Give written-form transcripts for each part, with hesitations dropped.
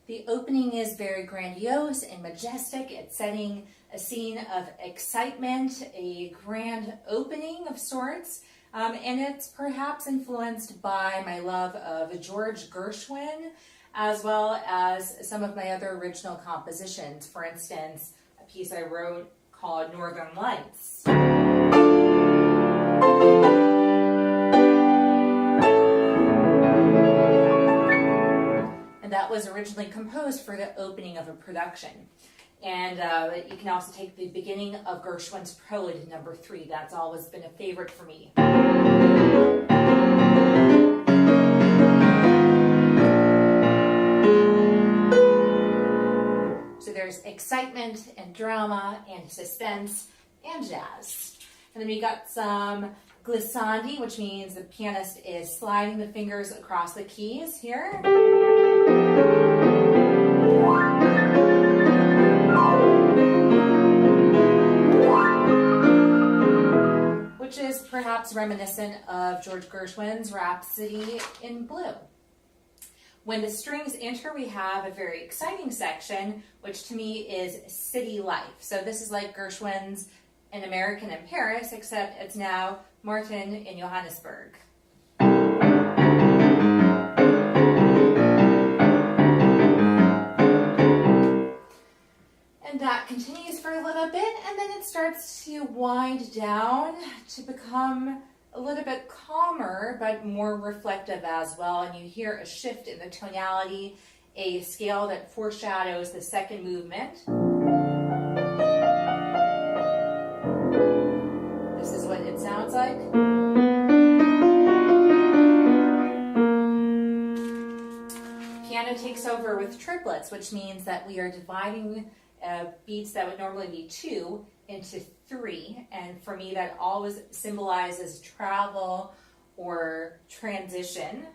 The opening is very grandiose and majestic. It's setting a scene of excitement, a grand opening of sorts, and it's perhaps influenced by my love of George Gershwin, as well as some of my other original compositions. For instance, a piece I wrote called Northern Lights. And that was originally composed for the opening of a production. And you can also take the beginning of Gershwin's Prelude No. 3. That's always been a favorite for me. So there's excitement and drama and suspense and jazz. And then we got some glissandi, which means the pianist is sliding the fingers across the keys here. Which is perhaps reminiscent of George Gershwin's Rhapsody in Blue. When the strings enter, we have a very exciting section, which to me is city life. So this is like Gershwin's An American in Paris, except it's now Martin in Johannesburg. And that continues for a little bit, and then it starts to wind down to become a little bit calmer, but more reflective as well. And you hear a shift in the tonality, a scale that foreshadows the second movement. This is what it sounds like. Piano takes over with triplets, which means that we are dividing beats that would normally be 2 into 3, and for me that always symbolizes travel or transition.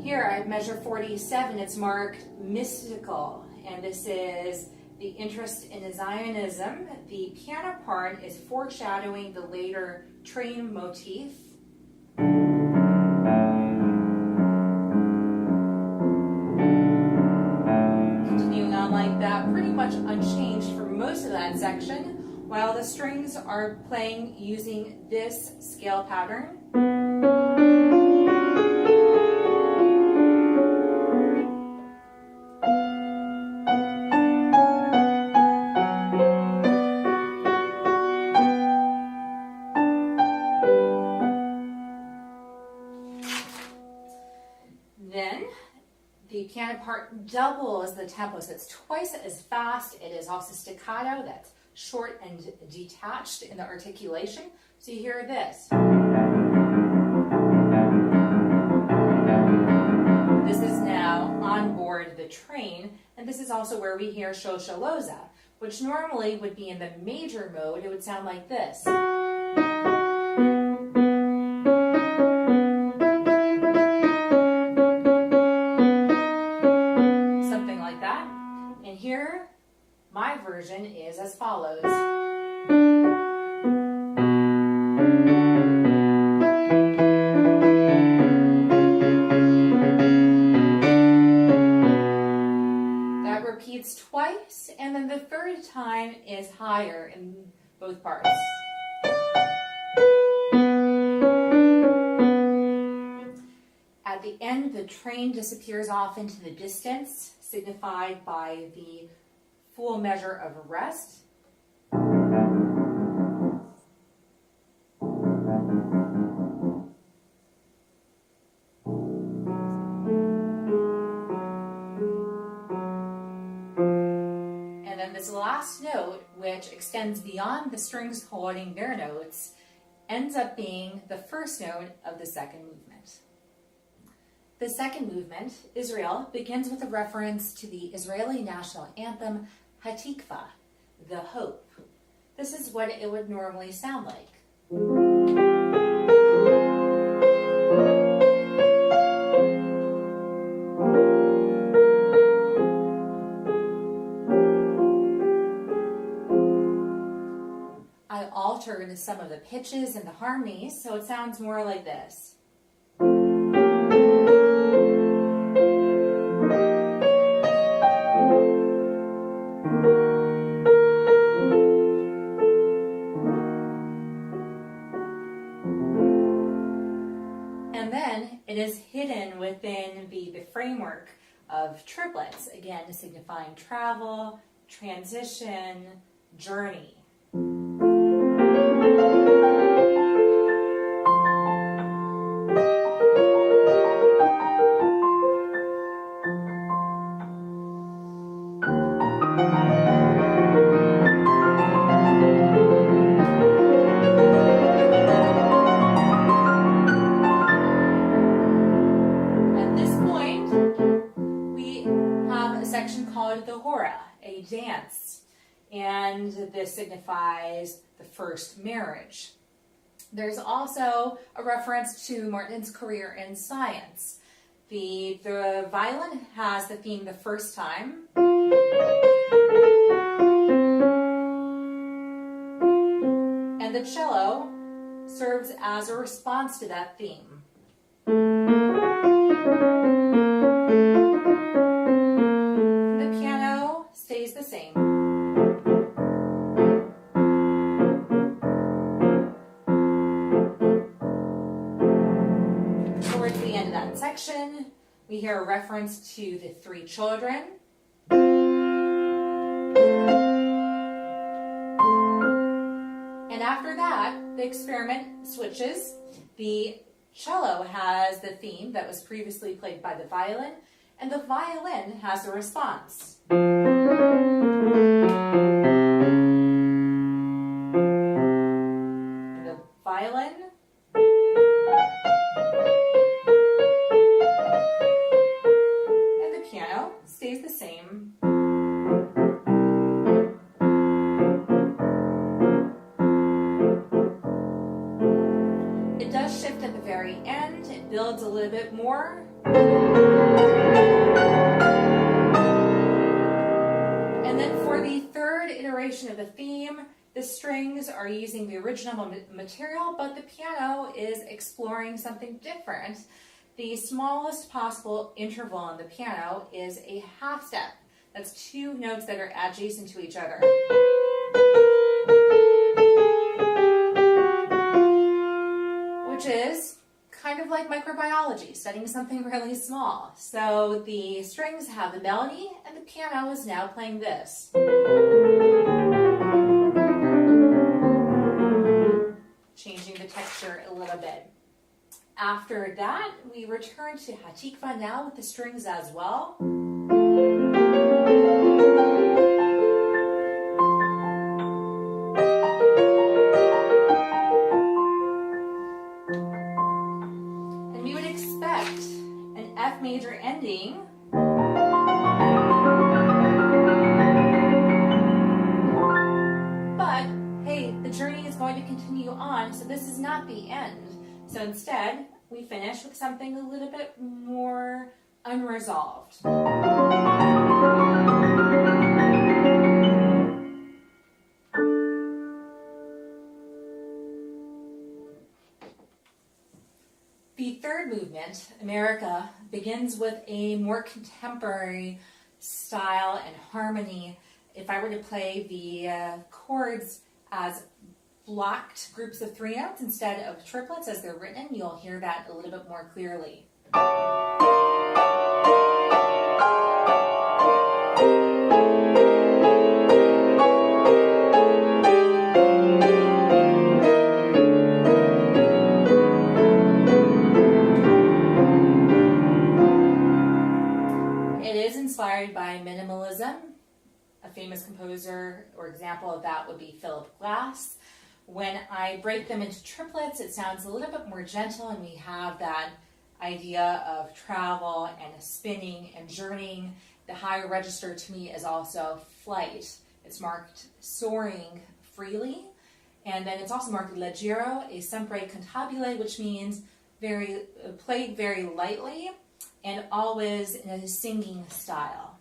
Here at measure 47, it's marked mystical, and this is the interest in Zionism. The piano part is foreshadowing the later train motif. Continuing on like that, pretty much unchanged for most of that section, while the strings are playing using this scale pattern. Then the piano part doubles the tempo, so it's twice as fast. It is also staccato, that's short and detached in the articulation. So you hear this. This is now on board the train, and this is also where we hear Shosholoza, which normally would be in the major mode. It would sound like this. Here, my version is as follows. That repeats twice, and then the third time is higher in both parts. At the end, the train disappears off into the distance, signified by the full measure of rest. And then this last note, which extends beyond the strings holding their notes, ends up being the first note of the second movement. The second movement, Israel, begins with a reference to the Israeli national anthem, Hatikva, the hope. This is what it would normally sound like. pitches and the harmonies, so it sounds more like this. And then it is hidden within the framework of triplets, again signifying travel, transition, journey. Dance, and this signifies the first marriage. There's also a reference to Martin's career in science. The violin has the theme the first time, and the cello serves as a response to that theme. Stays the same. Towards the end of that section, we hear a reference to the three children. And after that, the experiment switches. The cello has the theme that was previously played by the violin, and the violin has the response. The violin, and the piano stays the same. It does shift at the very end. It builds a little bit more. And then for the third iteration of the theme, the strings are using the original material, but the piano is exploring something different. The smallest possible interval on the piano is a half step. That's two notes that are adjacent to each other. Which is kind of like microbiology, studying something really small. So the strings have the melody, and the piano is now playing this. Changing the texture a little bit. After that, we return to Hatikva now with the strings as well. And we would expect an F major ending. But, hey, the journey is going to continue on, so this is not the end. So instead, we finish with something a little bit more unresolved. The third movement, America, begins with a more contemporary style and harmony. If I were to play the chords as blocked groups of three notes instead of triplets as they're written, you'll hear that a little bit more clearly. It is inspired by minimalism. A famous composer or example of that would be Philip Glass. When I break them into triplets, it sounds a little bit more gentle, and we have that idea of travel and spinning and journeying. The higher register to me is also flight. It's marked soaring freely, and then it's also marked leggero e sempre cantabile, which means played very lightly and always in a singing style.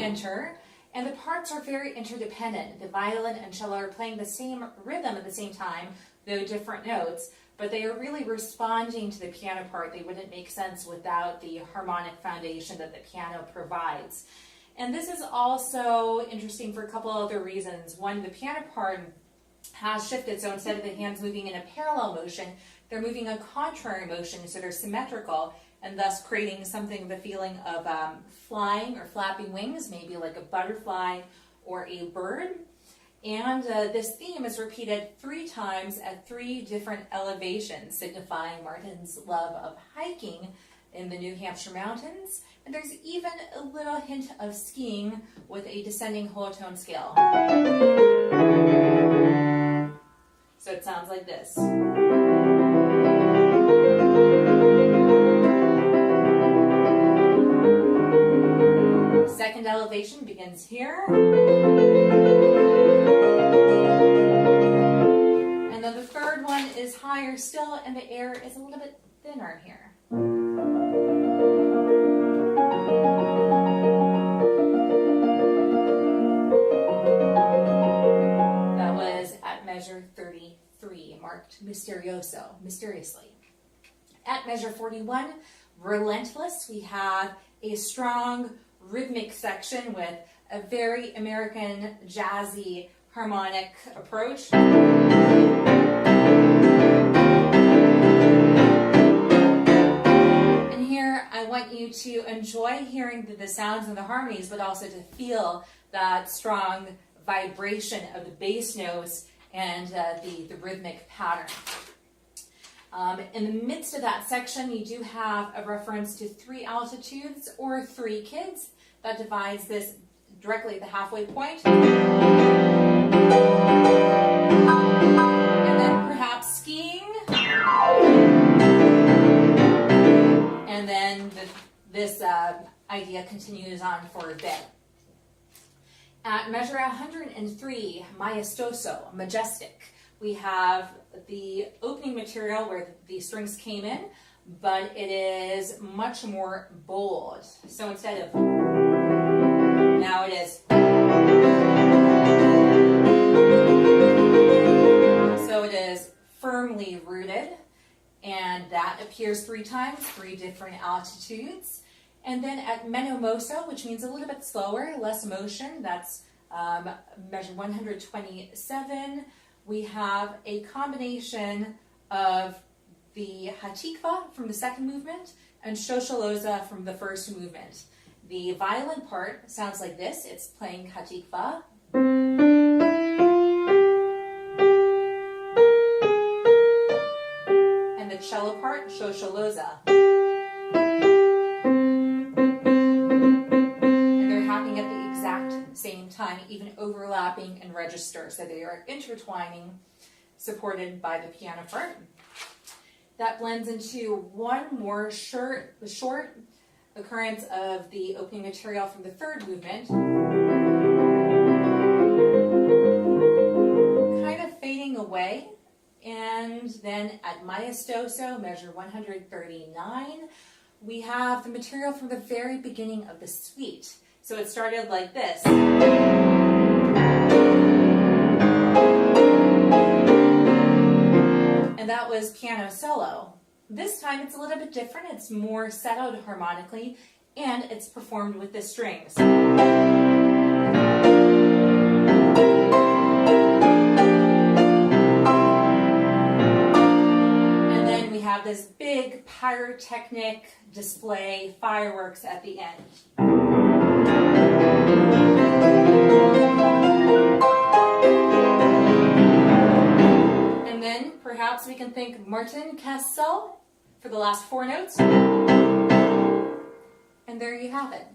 enter, and the parts are very interdependent. The violin and cello are playing the same rhythm at the same time, though different notes, but they are really responding to the piano part. They wouldn't make sense without the harmonic foundation that the piano provides. And this is also interesting for a couple other reasons. One, the piano part has shifted, so instead of the hands moving in a parallel motion, they're moving a contrary motion, so they're symmetrical, and thus creating something of a feeling of flying or flapping wings, maybe like a butterfly or a bird. And this theme is repeated 3 times at 3 different elevations, signifying Martin's love of hiking in the New Hampshire mountains. And there's even a little hint of skiing with a descending whole tone scale. So it sounds like this. Second elevation begins here. And then the third one is higher still, and the air is a little bit thinner here. That was at measure 33, marked Misterioso, mysteriously. At measure 41, Relentless, we have a strong rhythmic section with a very American jazzy harmonic approach. And here I want you to enjoy hearing the sounds and the harmonies, but also to feel that strong vibration of the bass notes and the rhythmic pattern. In the midst of that section, you do have a reference to 3 altitudes or 3 kids. That divides this directly at the halfway point. And then perhaps skiing. And then this idea continues on for a bit. At measure 103, Maestoso, majestic, we have the opening material where the strings came in, but it is much more bold. So instead of, now it is. So it is firmly rooted, and that appears 3 times, 3 different altitudes. And then at meno mosso, which means a little bit slower, less motion, that's measure 127. We have a combination of the hatikva from the second movement and shosholoza from the first movement. The violin part sounds like this. It's playing hatikva. And the cello part, shosholoza. And they're happening at the exact same time, even overlapping in register. So they are intertwining, supported by the piano part. That blends into one more short occurrence of the opening material from the third movement. Kind of fading away. And then at maestoso, measure 139, we have the material from the very beginning of the suite. So it started like this. And that was piano solo. This time it's a little bit different. It's more settled harmonically, and it's performed with the strings. And then we have this big pyrotechnic display, fireworks at the end. And then perhaps we can thank Martin Kessel for the last 4 notes. And there you have it.